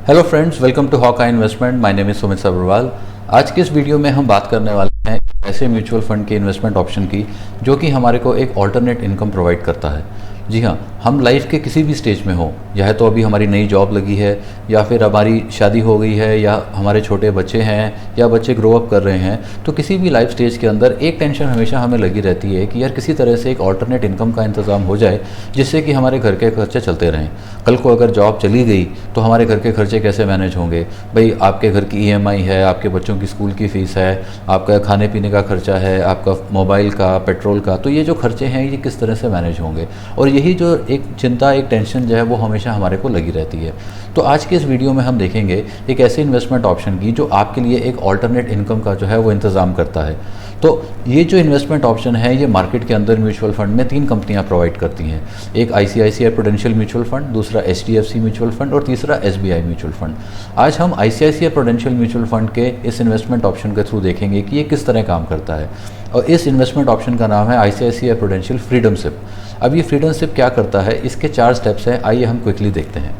Hello friends, welcome to Hawk Eye Investment. My name is Sumit Sabharwal. आज के इस video में हम बात करने वाले हैं ऐसे म्यूचुअल फंड के इन्वेस्टमेंट ऑप्शन की जो कि हमारे को एक ऑल्टरनेट इनकम प्रोवाइड करता है। जी हाँ, हम लाइफ के किसी भी स्टेज में हो, या तो अभी हमारी नई जॉब लगी है, या फिर हमारी शादी हो गई है, या हमारे छोटे बच्चे हैं, या बच्चे ग्रो अप कर रहे हैं, तो किसी भी लाइफ स्टेज के अंदर एक टेंशन हमेशा हमें लगी रहती है कि यार किसी तरह से एक ऑल्टरनेट इनकम का इंतज़ाम हो जाए जिससे कि हमारे घर के खर्चे चलते रहें। कल को अगर जॉब चली गई तो हमारे घर के खर्चे कैसे मैनेज होंगे। भाई आपके घर की ईएमआई है, आपके बच्चों की स्कूल की फ़ीस है, आपका खाने पीने का खर्चा है, आपका मोबाइल का, पेट्रोल का, तो ये जो खर्चे हैं ये किस तरह से मैनेज होंगे। और यही जो एक चिंता, एक टेंशन जो है वो हमेशा हमारे को लगी रहती है। तो आज के इस वीडियो में हम देखेंगे एक ऐसे इन्वेस्टमेंट ऑप्शन की जो आपके लिए एक ऑल्टरनेट इनकम का जो है वो इंतज़ाम करता है। तो ये जो इन्वेस्टमेंट ऑप्शन है ये मार्केट के अंदर म्यूचुअल फंड में 3 कंपनियां प्रोवाइड करती हैं। एक आईसीआईसीआई प्रूडेंशियल म्यूचुअल फंड, दूसरा एचडीएफसी म्यूचुअल फंड और तीसरा एसबीआई म्यूचुअल फंड। आज हम आईसीआईसीआई प्रूडेंशियल म्यूचुअल फंड के इस इन्वेस्टमेंट ऑप्शन के थ्रू देखेंगे कि ये किस तरह काम करता है। और इस इन्वेस्टमेंट ऑप्शन का नाम है आईसीआईसीआई प्रूडेंशियल फ्रीडम सिप। अब ये फ्रीडम सिप क्या करता है, इसके 4 स्टेप्स हैं, आइए हम क्विकली देखते हैं।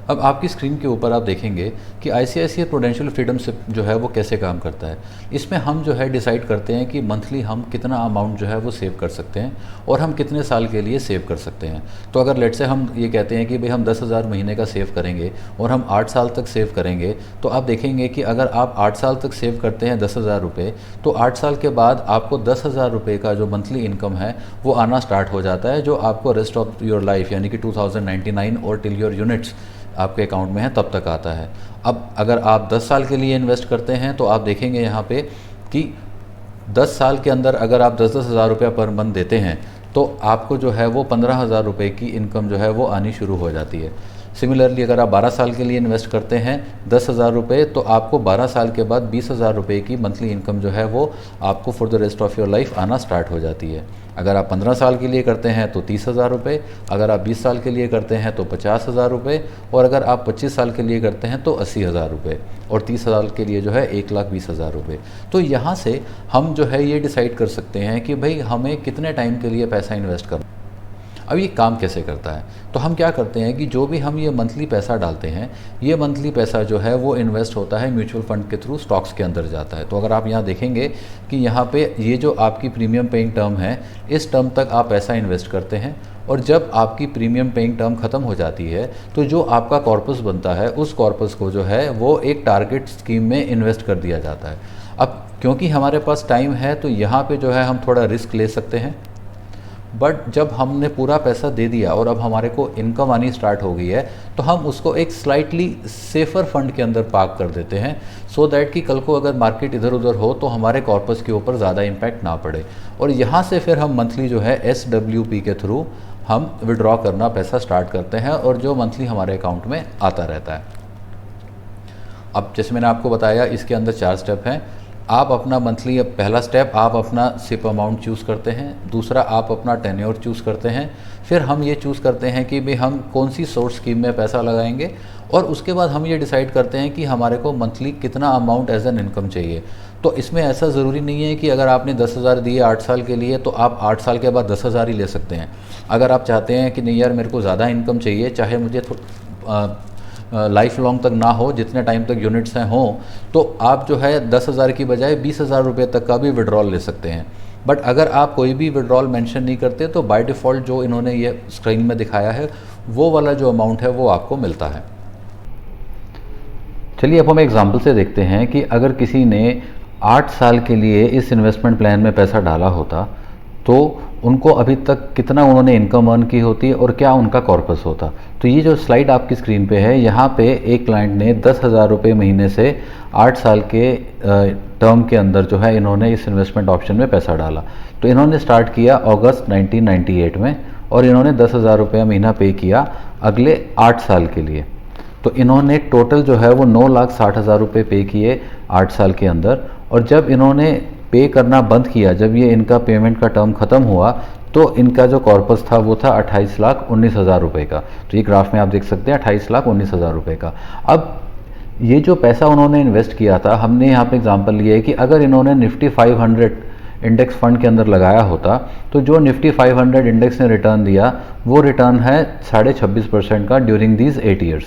अब आपकी स्क्रीन के ऊपर आप देखेंगे कि आईसीआईसीआई प्रूडेंशियल फ्रीडम सिप जो है वो कैसे काम करता है। इसमें हम जो है डिसाइड करते हैं कि मंथली हम कितना अमाउंट जो है वो सेव कर सकते हैं और हम कितने साल के लिए सेव कर सकते हैं। तो अगर लेट से हम ये कहते हैं कि भाई हम 10,000 महीने का सेव करेंगे और हम 8 साल तक सेव करेंगे, तो आप देखेंगे कि अगर आप 8 साल तक सेव करते हैं 10,000 रुपये, तो 8 साल के बाद आपको 10,000 रुपये का जो मंथली इनकम है वो आना स्टार्ट हो जाता है, जो आपको रेस्ट ऑफ योर लाइफ यानी कि 2099 और टिल योर यूनिट्स आपके अकाउंट में है तब तक आता है। अब अगर आप 10 साल के लिए इन्वेस्ट करते हैं तो आप देखेंगे यहाँ पे कि 10 साल के अंदर अगर आप 10-10 हज़ार रुपया पर मंथ देते हैं तो आपको जो है वो 15,000 रुपये की इनकम जो है वो आनी शुरू हो जाती है। सिमिलरली अगर आप 12 साल के लिए इन्वेस्ट करते हैं 10,000 रुपये, तो आपको 12 साल के बाद 20,000 रुपये की मंथली इनकम जो है वो आपको for the rest of your life आना स्टार्ट हो जाती है। अगर आप 15 साल के लिए करते हैं तो 30,000 रुपये, अगर आप 20 साल के लिए करते हैं तो 50,000 रुपये, और अगर आप 25 साल के लिए करते हैं तो 80,000 रुपये, और 30 साल के लिए जो है 1,20,000 रुपये। तो यहाँ से हम जो है ये डिसाइड कर सकते हैं कि भाई हमें कितने टाइम के लिए पैसा इन्वेस्ट करना। अब ये काम कैसे करता है, तो हम क्या करते हैं कि जो भी हम ये मंथली पैसा डालते हैं, ये मंथली पैसा जो है वो इन्वेस्ट होता है म्यूचुअल फंड के थ्रू, स्टॉक्स के अंदर जाता है। तो अगर आप यहाँ देखेंगे कि यहाँ पे ये जो आपकी प्रीमियम पेइंग टर्म है, इस टर्म तक आप पैसा इन्वेस्ट करते हैं, और जब आपकी प्रीमियम पेइंग टर्म ख़त्म हो जाती है तो जो आपका कॉर्पस बनता है उस कॉर्पस को जो है वो एक टारगेट स्कीम में इन्वेस्ट कर दिया जाता है। अब क्योंकि हमारे पास टाइम है तो यहाँ पे जो है हम थोड़ा रिस्क ले सकते हैं, बट जब हमने पूरा पैसा दे दिया और अब हमारे को इनकम आनी स्टार्ट हो गई है तो हम उसको एक स्लाइटली सेफ़र फंड के अंदर पार्क कर देते हैं, सो दैट कि कल को अगर मार्केट इधर उधर हो तो हमारे कॉर्पस के ऊपर ज़्यादा इम्पैक्ट ना पड़े। और यहाँ से फिर हम मंथली जो है SWP के थ्रू हम विड्रॉ करना पैसा स्टार्ट करते हैं, और जो मंथली हमारे अकाउंट में आता रहता है। अब जैसे मैंने आपको बताया इसके अंदर 4 स्टेप हैं। आप अपना मंथली, पहला स्टेप आप अपना सिप अमाउंट चूज़ करते हैं, दूसरा आप अपना टेन्योर चूज़ करते हैं, फिर हम ये चूज़ करते हैं कि भाई हम कौन सी सोर्स स्कीम में पैसा लगाएंगे, और उसके बाद हम ये डिसाइड करते हैं कि हमारे को मंथली कितना अमाउंट एज एन इनकम चाहिए। तो इसमें ऐसा ज़रूरी नहीं है कि अगर आपने 10,000 दिए 8 साल के लिए तो आप 8 साल के बाद 10,000 ही ले सकते हैं। अगर आप चाहते हैं कि नहीं यार मेरे को ज़्यादा इनकम चाहिए, चाहे मुझे लाइफ लॉन्ग तक ना हो, जितने टाइम तक यूनिट्स हैं हों, तो आप जो है 10,000 की बजाय 20,000 रुपये तक का भी विड्रॉल ले सकते हैं। बट अगर आप कोई भी विड्रॉल मेंशन नहीं करते तो बाय डिफ़ॉल्ट जो इन्होंने ये स्क्रीन में दिखाया है वो वाला जो अमाउंट है वो आपको मिलता है। चलिए अब हम एग्जांपल से देखते हैं कि अगर किसी ने 8 साल के लिए इस इन्वेस्टमेंट प्लान में पैसा डाला होता तो उनको अभी तक कितना उन्होंने इनकम अर्न की होती और क्या उनका कॉर्पस होता। तो ये जो स्लाइड आपकी स्क्रीन पे है, यहाँ पे एक क्लाइंट ने 10,000 रुपये महीने से 8 साल के टर्म के अंदर जो है इन्होंने इस इन्वेस्टमेंट ऑप्शन में पैसा डाला। तो इन्होंने स्टार्ट किया अगस्त 1998 में, और इन्होंने 10,000 रुपये महीना पे किया अगले 8 साल के लिए। तो इन्होंने टोटल जो है वो 9,60,000 रुपये पे किए 8 साल के अंदर, और जब इन्होंने पे करना बंद किया, जब ये इनका पेमेंट का टर्म ख़त्म हुआ, तो इनका जो कॉर्पस था वो था 28,19,000 रुपये का। तो ये ग्राफ में आप देख सकते हैं 28,19,000 रुपये का। अब ये जो पैसा उन्होंने इन्वेस्ट किया था, हमने यहाँ पे एग्जांपल लिया है कि अगर इन्होंने निफ्टी 500 इंडेक्स फंड के अंदर लगाया होता तो जो निफ्टी 500 इंडेक्स ने रिटर्न दिया वो रिटर्न है 26.5% का ड्यूरिंग दीज 8 ईयर्स।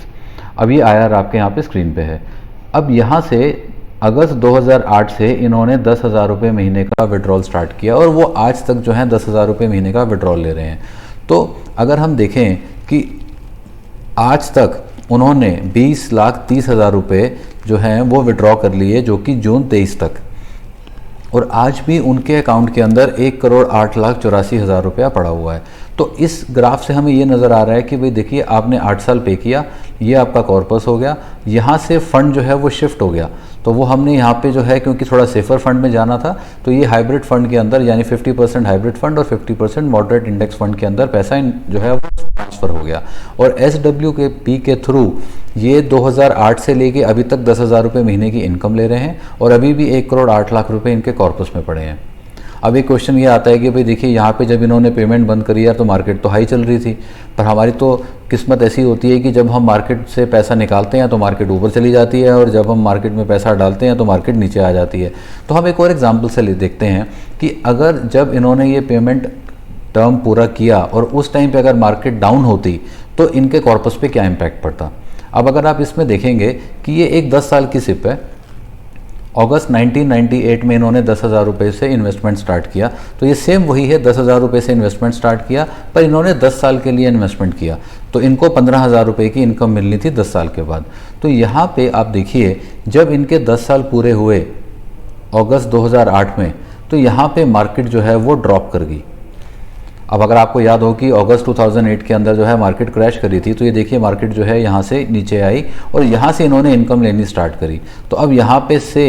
अब ये IR आपके यहाँ पे स्क्रीन पे है। अब यहाँ से अगस्त 2008 से इन्होंने 10,000 रुपये महीने का विड्रॉल स्टार्ट किया और वो आज तक जो है 10,000 रुपये महीने का विड्रॉल ले रहे हैं। तो अगर हम देखें कि आज तक उन्होंने 20,30,000 रुपये जो हैं वो विड्रॉ कर लिए, जो कि जून 23 तक, और आज भी उनके अकाउंट के अंदर 1,08,84,000 रुपया पड़ा हुआ है। तो इस ग्राफ से हमें ये नज़र आ रहा है कि भाई देखिए आपने 8 साल पे किया, ये आपका कॉर्पस हो गया, यहाँ से फंड जो है वो शिफ्ट हो गया। तो वो हमने यहाँ पे जो है क्योंकि थोड़ा सेफर फंड में जाना था तो ये हाइब्रिड फंड के अंदर यानी 50% हाइब्रिड फंड और 50% मॉडरेट इंडेक्स फंड के अंदर पैसा जो है वो ट्रांसफ़र हो गया। और SWP के थ्रू ये 2008 से लेके अभी तक 10,000 रुपये महीने की इनकम ले रहे हैं और अभी भी 1,08,00,000 रुपये इनके कॉर्पस में पड़े हैं। अब एक क्वेश्चन ये आता है कि भाई देखिए यहाँ पे जब इन्होंने पेमेंट बंद करी यार तो मार्केट तो हाई चल रही थी, पर हमारी तो किस्मत ऐसी होती है कि जब हम मार्केट से पैसा निकालते हैं तो मार्केट ऊपर चली जाती है और जब हम मार्केट में पैसा डालते हैं तो मार्केट नीचे आ जाती है। तो हम एक और एग्जाम्पल से देखते हैं कि अगर जब इन्होंने ये पेमेंट टर्म पूरा किया और उस टाइम पर अगर मार्केट डाउन होती तो इनके कॉर्पस पे क्या इम्पैक्ट पड़ता। अब अगर आप इसमें देखेंगे कि ये एक 10 साल की सिप है, अगस्त 1998 में इन्होंने 10,000 रुपये से इन्वेस्टमेंट स्टार्ट किया, तो ये सेम वही है, 10,000 रुपये से इन्वेस्टमेंट स्टार्ट किया पर इन्होंने 10 साल के लिए इन्वेस्टमेंट किया तो इनको 15,000 रुपये की इनकम मिलनी थी 10 साल के बाद। तो यहाँ पे आप देखिए जब इनके 10 साल पूरे हुए अगस्त 2008 में तो यहाँ पे मार्केट जो है वो ड्रॉप कर गई। अब अगर आपको याद हो कि अगस्त 2008 के अंदर जो है मार्केट क्रैश करी थी, तो ये देखिए मार्केट जो है यहाँ से नीचे आई और यहाँ से इन्होंने इनकम लेनी स्टार्ट करी। तो अब यहाँ पे से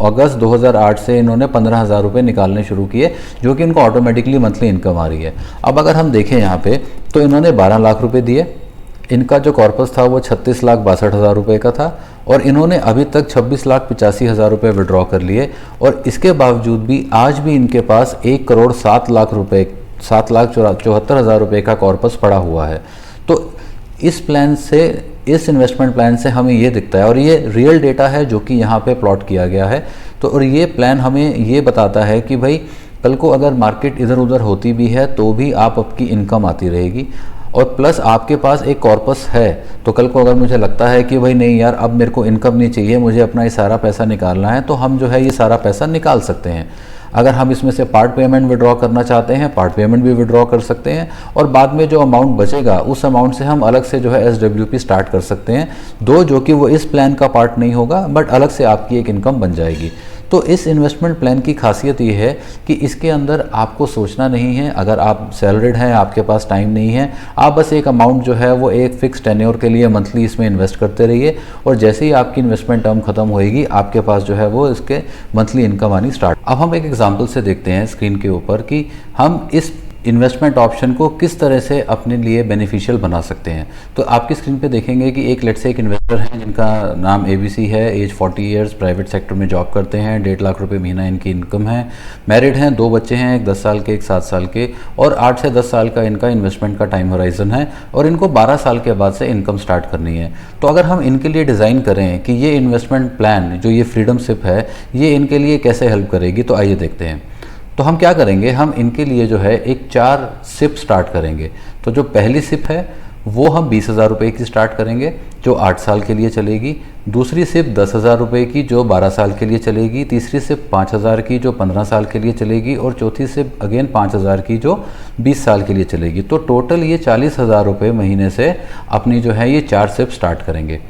अगस्त 2008 से इन्होंने 15,000 रुपये निकालने शुरू किए, जो कि इनको ऑटोमेटिकली मंथली इनकम आ रही है। अब अगर हम देखें यहाँ पे तो इन्होंने 12 लाख रुपये दिए, इनका जो कॉर्पस था वो 36,62,000 रुपये का था और इन्होंने अभी तक 26,85,000 रुपये विड्रॉ कर लिए और इसके बावजूद भी आज भी इनके पास 1,07,00,000 रुपये 7,74,000 रुपये का कॉर्पस पड़ा हुआ है। तो इस प्लान से, इस इन्वेस्टमेंट प्लान से हमें ये दिखता है और ये रियल डेटा है जो कि यहाँ पे प्लॉट किया गया है। तो और ये प्लान हमें ये बताता है कि भाई कल को अगर मार्केट इधर उधर होती भी है तो भी आपकी इनकम आती रहेगी और प्लस आपके पास एक कॉर्पस है। तो कल को अगर मुझे लगता है कि भाई नहीं यार अब मेरे को इनकम नहीं चाहिए, मुझे अपना ये सारा पैसा निकालना है, तो हम जो है ये सारा पैसा निकाल सकते हैं। अगर हम इसमें से पार्ट पेमेंट विड्रॉ करना चाहते हैं, पार्ट पेमेंट भी विड्रॉ कर सकते हैं और बाद में जो अमाउंट बचेगा उस अमाउंट से हम अलग से जो है SWP स्टार्ट कर सकते हैं, जो कि वो इस प्लान का पार्ट नहीं होगा बट अलग से आपकी एक इनकम बन जाएगी। तो इस इन्वेस्टमेंट प्लान की खासियत ये है कि इसके अंदर आपको सोचना नहीं है। अगर आप सैलरीड हैं, आपके पास टाइम नहीं है, आप बस एक अमाउंट जो है वो एक फिक्स टेन्योर के लिए मंथली इसमें इन्वेस्ट करते रहिए और जैसे ही आपकी इन्वेस्टमेंट टर्म खत्म होएगी आपके पास जो है वो इसके मंथली इनकम आनी स्टार्ट। अब हम एक एग्जांपल से देखते हैं स्क्रीन के ऊपर कि हम इस इन्वेस्टमेंट ऑप्शन को किस तरह से अपने लिए बेनिफिशियल बना सकते हैं। तो आपकी स्क्रीन पे देखेंगे कि एक लेट से एक इन्वेस्टर है जिनका नाम ABC है, एज 40 ईयर्स, प्राइवेट सेक्टर में जॉब करते हैं, 1.5 लाख रुपए महीना इनकी इनकम है, मैरिड हैं, 2 बच्चे हैं, एक 10 साल के एक 7 साल के और 8 से 10 साल का इनका इन्वेस्टमेंट का टाइम होराइजन है और इनको 12 साल के बाद से इनकम स्टार्ट करनी है। तो अगर हम इनके लिए डिज़ाइन करें कि ये इन्वेस्टमेंट प्लान जो ये फ्रीडम सिप है ये इनके लिए कैसे हेल्प करेगी, तो आइए देखते हैं। तो हम क्या करेंगे, हम इनके लिए जो है एक 4 सिप स्टार्ट करेंगे। तो जो पहली सिप है वो हम 20,000 रुपये की स्टार्ट करेंगे जो 8 साल के लिए चलेगी, दूसरी सिप 10,000 रुपये की जो 12 साल के लिए चलेगी, तीसरी सिप 5,000 की जो 15 साल के लिए चलेगी और चौथी सिप अगेन 5,000 की जो 20 साल के लिए चलेगी। तो टोटल ये 40,000 रुपये महीने से अपनी जो है ये 4 सिप स्टार्ट करेंगे।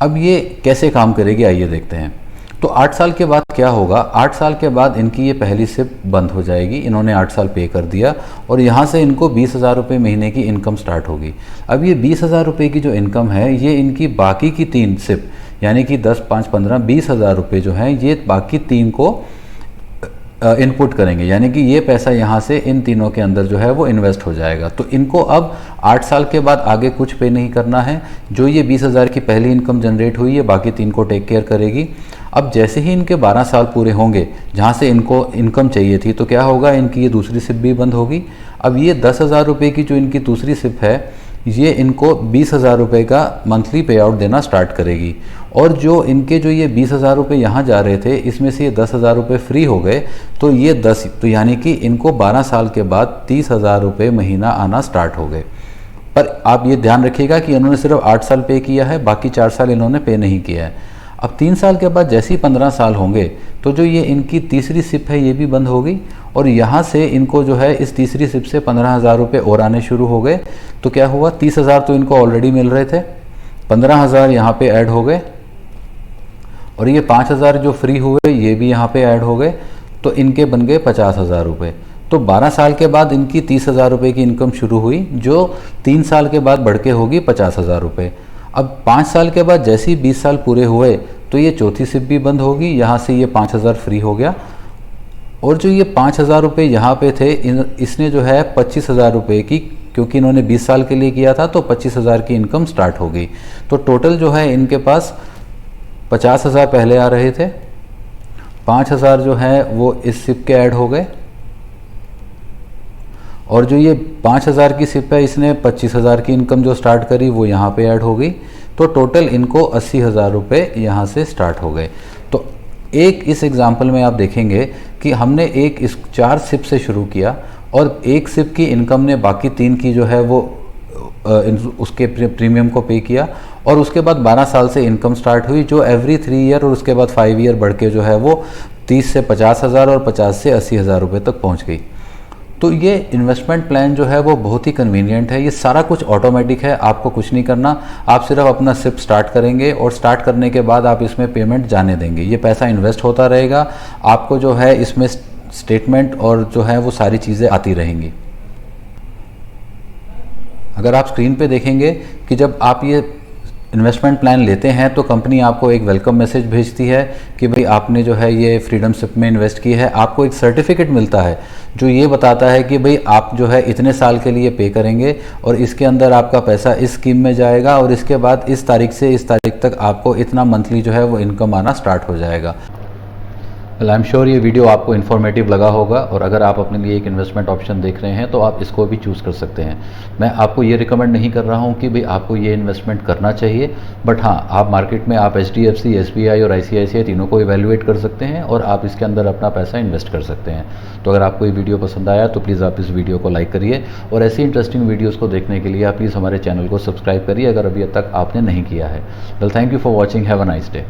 अब ये कैसे काम करेगी आइए देखते हैं। तो 8 साल के बाद क्या होगा, 8 साल के बाद इनकी ये पहली सिप बंद हो जाएगी, इन्होंने 8 साल पे कर दिया और यहाँ से इनको 20,000 रुपये महीने की इनकम स्टार्ट होगी। अब ये 20,000 रुपये की जो इनकम है ये इनकी बाकी की 3 सिप यानी कि 10, 5, 15, 20,000 रुपये जो हैं ये बाकी 3 को इनपुट करेंगे, यानी कि ये पैसा यहाँ से इन तीनों के अंदर जो है वो इन्वेस्ट हो जाएगा। तो इनको अब 8 साल के बाद आगे कुछ पे नहीं करना है, जो ये 20,000 की पहली इनकम जनरेट हुई है बाकी 3 को टेक केयर करेगी। अब जैसे ही इनके 12 साल पूरे होंगे जहाँ से इनको इनकम चाहिए थी तो क्या होगा, इनकी ये दूसरी सिप भी बंद होगी। अब ये 10,000 रुपये की जो इनकी दूसरी सिप है ये इनको 20,000 रुपये का मंथली पे आउट देना स्टार्ट करेगी। और जो इनके जो ये 20,000 रुपये यहाँ जा रहे थे, इसमें से ये 10,000 रुपये फ्री हो गए, तो ये 10, तो यानी कि इनको 12 साल के बाद 30,000 रुपये महीना आना स्टार्ट हो गए। पर आप ये ध्यान रखिएगा कि इन्होंने सिर्फ 8 साल पे किया है, बाकी 4 साल इन्होंने पे नहीं किया है। अब 3 साल के बाद जैसे ही 15 साल होंगे तो जो ये इनकी तीसरी सिप है ये भी बंद हो गई, और यहाँ से इनको जो है इस तीसरी सिप से 15,000 रुपये और आने शुरू हो गए। तो क्या हुआ, 30,000 तो इनको ऑलरेडी मिल रहे थे, 15,000 यहाँ पे ऐड हो गए, और ये 5,000 जो फ्री हुए ये भी यहाँ पे ऐड हो गए, तो इनके बन गए 50,000 रुपये। तो 12 साल के बाद इनकी 30,000 रुपये की इनकम शुरू हुई, जो 3 साल के बाद बढ़ के होगी 50,000 रुपये। अब 5 साल के बाद जैसे ही 20 साल पूरे हुए तो ये चौथी सिप भी बंद होगी, यहाँ से ये 5,000 फ्री हो गया, और जो ये 5,000 रुपये यहाँ पे थे, इसने जो है 25,000 रुपये की, क्योंकि इन्होंने 20 साल के लिए किया था तो 25,000 की इनकम स्टार्ट हो गई। तो टोटल जो है इनके पास 50,000 पहले आ रहे थे, 5,000 जो है वो इस सिप के ऐड हो गए, और जो ये 5,000 की सिप है इसने 25,000 की इनकम जो स्टार्ट करी वो यहाँ पे ऐड हो गई। तो टोटल इनको 80,000 रुपये यहाँ से स्टार्ट हो गए। तो एक इस एग्जाम्पल में आप देखेंगे कि हमने एक इस 4 सिप से शुरू किया, और एक सिप की इनकम ने बाकी 3 की जो है वो उसके प्रीमियम को पे किया, और उसके बाद 12 साल से इनकम स्टार्ट हुई, जो एवरी 3 ईयर और उसके बाद 5 ईयर बढ़ के जो है वो 30 से 50,000 और 50 से 80,000 रुपये तक पहुँच गई। तो ये इन्वेस्टमेंट प्लान जो है वो बहुत ही कन्वीनियंट है, ये सारा कुछ ऑटोमेटिक है, आपको कुछ नहीं करना, आप सिर्फ अपना सिप स्टार्ट करेंगे, और स्टार्ट करने के बाद आप इसमें पेमेंट जाने देंगे, ये पैसा इन्वेस्ट होता रहेगा, आपको जो है इसमें स्टेटमेंट और जो है वो सारी चीज़ें आती रहेंगी। अगर आप स्क्रीन पे देखेंगे कि जब आप ये इन्वेस्टमेंट प्लान लेते हैं तो कंपनी आपको एक वेलकम मैसेज भेजती है कि भाई आपने जो है ये फ्रीडम सिप में इन्वेस्ट की है, आपको एक सर्टिफिकेट मिलता है जो ये बताता है कि भाई आप जो है इतने साल के लिए पे करेंगे, और इसके अंदर आपका पैसा इस स्कीम में जाएगा, और इसके बाद इस तारीख से इस तारीख तक आपको इतना मंथली जो है वो इनकम आना स्टार्ट हो जाएगा। आई एम श्योर ये वीडियो आपको इन्फॉर्मेटिव लगा होगा, और अगर आप अपने लिए एक इन्वेस्टमेंट ऑप्शन देख रहे हैं तो आप इसको भी चूज़ कर सकते हैं। मैं आपको ये रिकमेंड नहीं कर रहा हूँ कि भाई आपको ये इन्वेस्टमेंट करना चाहिए, बट हाँ, आप मार्केट में आप HDFC, SBI और ICICI तीनों को इवेल्युएट कर सकते हैं, और आप इसके अंदर अपना पैसा इन्वेस्ट कर सकते हैं। तो अगर आपको ये वीडियो पसंद आया तो प्लीज़ आप इस वीडियो को लाइक करिए, और ऐसी इंटरेस्टिंग वीडियोज़ को देखने के लिए आप प्लीज़ हमारे चैनल को सब्सक्राइब करिए अगर अभी तक आपने नहीं किया है। Well, thank you for watching, have a nice day.